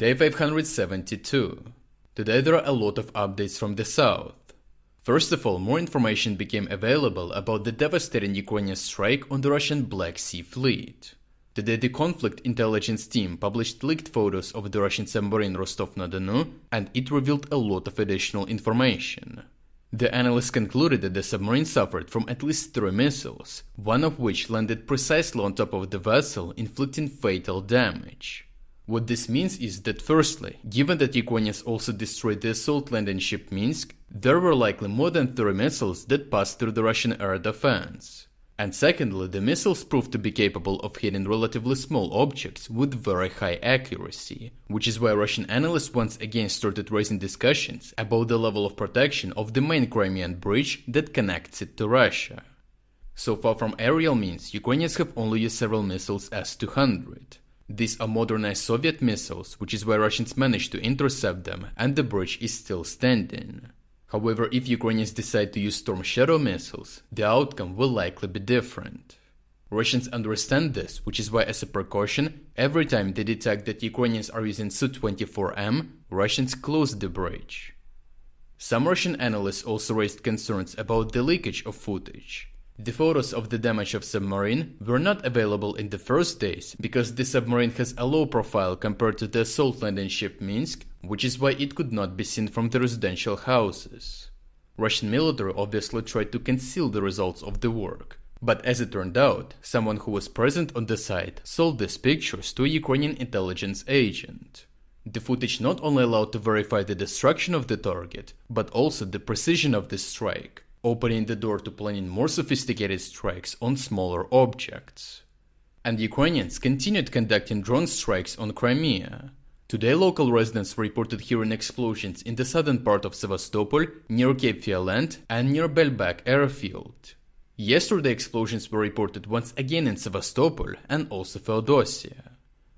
Day 572. Today there are a lot of updates from the south. First of all, more information became available about the devastating Ukrainian strike on the Russian Black Sea Fleet. Today the conflict intelligence team published leaked photos of the Russian submarine Rostov-na-Donu, and it revealed a lot of additional information. The analysts concluded that the submarine suffered from at least 3 missiles, one of which landed precisely on top of the vessel, inflicting fatal damage. What this means is that firstly, given that Ukrainians also destroyed the assault landing ship Minsk, there were likely more than 3 missiles that passed through the Russian air defense. And secondly, the missiles proved to be capable of hitting relatively small objects with very high accuracy, which is why Russian analysts once again started raising discussions about the level of protection of the main Crimean bridge that connects it to Russia. So far from aerial means, Ukrainians have only used several missiles S-200. These are modernized Soviet missiles, which is why Russians managed to intercept them and the bridge is still standing. However, if Ukrainians decide to use Storm Shadow missiles, the outcome will likely be different. Russians understand this, which is why as a precaution, every time they detect that Ukrainians are using Su-24M, Russians close the bridge. Some Russian analysts also raised concerns about the leakage of footage. The photos of the damage of submarine were not available in the first days because the submarine has a low profile compared to the assault landing ship Minsk, which is why it could not be seen from the residential houses. Russian military obviously tried to conceal the results of the work, but as it turned out, someone who was present on the site sold these pictures to a Ukrainian intelligence agent. The footage not only allowed to verify the destruction of the target, but also the precision of the strike, opening the door to planning more sophisticated strikes on smaller objects. And Ukrainians continued conducting drone strikes on Crimea. Today local residents reported hearing explosions in the southern part of Sevastopol, near Cape Fiolent and near Belbek airfield. Yesterday explosions were reported once again in Sevastopol and also Feodosia.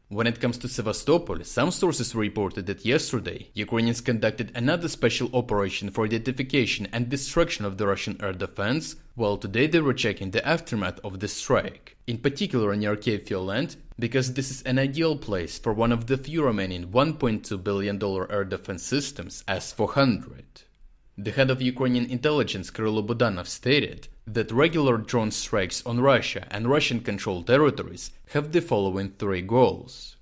When it comes to Sevastopol, some sources reported that yesterday Ukrainians conducted another special operation for identification and destruction of the Russian air defense, while today they were checking the aftermath of the strike, in particular near Cape Fiolent, because this is an ideal place for one of the few remaining $1.2 billion air defense systems S-400. The head of Ukrainian intelligence Kyrylo Budanov stated that regular drone strikes on Russia and Russian-controlled territories have the following 3 goals.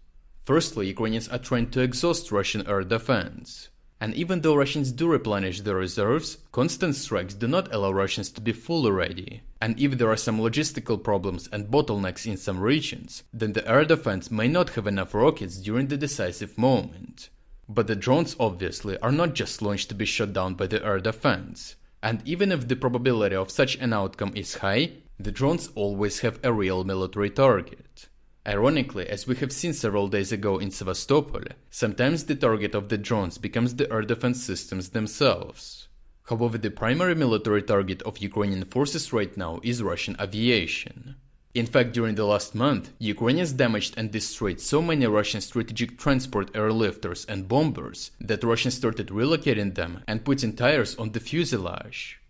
Firstly, Ukrainians are trying to exhaust Russian air defense. And even though Russians do replenish their reserves, constant strikes do not allow Russians to be fully ready. And if there are some logistical problems and bottlenecks in some regions, then the air defense may not have enough rockets during the decisive moment. But the drones obviously are not just launched to be shot down by the air defense. And even if the probability of such an outcome is high, the drones always have a real military target. Ironically, as we have seen several days ago in Sevastopol, sometimes the target of the drones becomes the air defense systems themselves. However, the primary military target of Ukrainian forces right now is Russian aviation. In fact, during the last month, Ukrainians damaged and destroyed so many Russian strategic transport airlifters and bombers that Russians started relocating them and putting tires on the fuselage.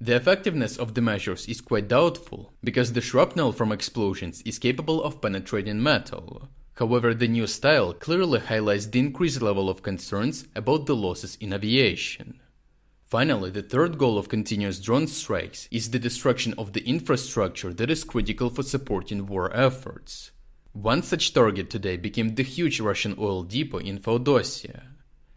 The effectiveness of the measures is quite doubtful, because the shrapnel from explosions is capable of penetrating metal. However, the new style clearly highlights the increased level of concerns about the losses in aviation. Finally, the third goal of continuous drone strikes is the destruction of the infrastructure that is critical for supporting war efforts. One such target today became the huge Russian oil depot in Feodosia.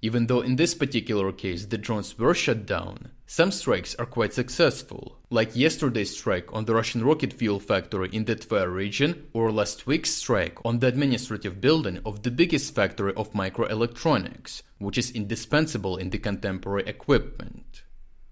Even though in this particular case the drones were shut down, some strikes are quite successful, like yesterday's strike on the Russian rocket fuel factory in the Tver region, or last week's strike on the administrative building of the biggest factory of microelectronics, which is indispensable in the contemporary equipment.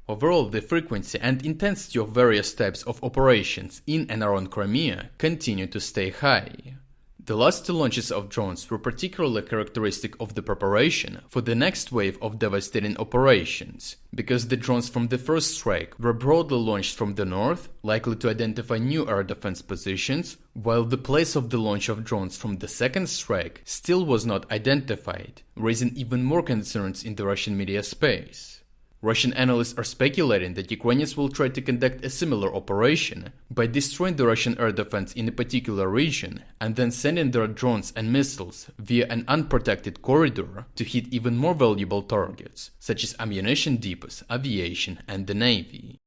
Overall, the frequency and intensity of various types of operations in and around Crimea continue to stay high. The last 2 launches of drones were particularly characteristic of the preparation for the next wave of devastating operations, because the drones from the first strike were broadly launched from the north, likely to identify new air defense positions, while the place of the launch of drones from the second strike still was not identified, raising even more concerns in the Russian media space. Russian analysts are speculating that Ukrainians will try to conduct a similar operation by destroying the Russian air defense in a particular region and then sending their drones and missiles via an unprotected corridor to hit even more valuable targets, such as ammunition depots, aviation, and the Navy.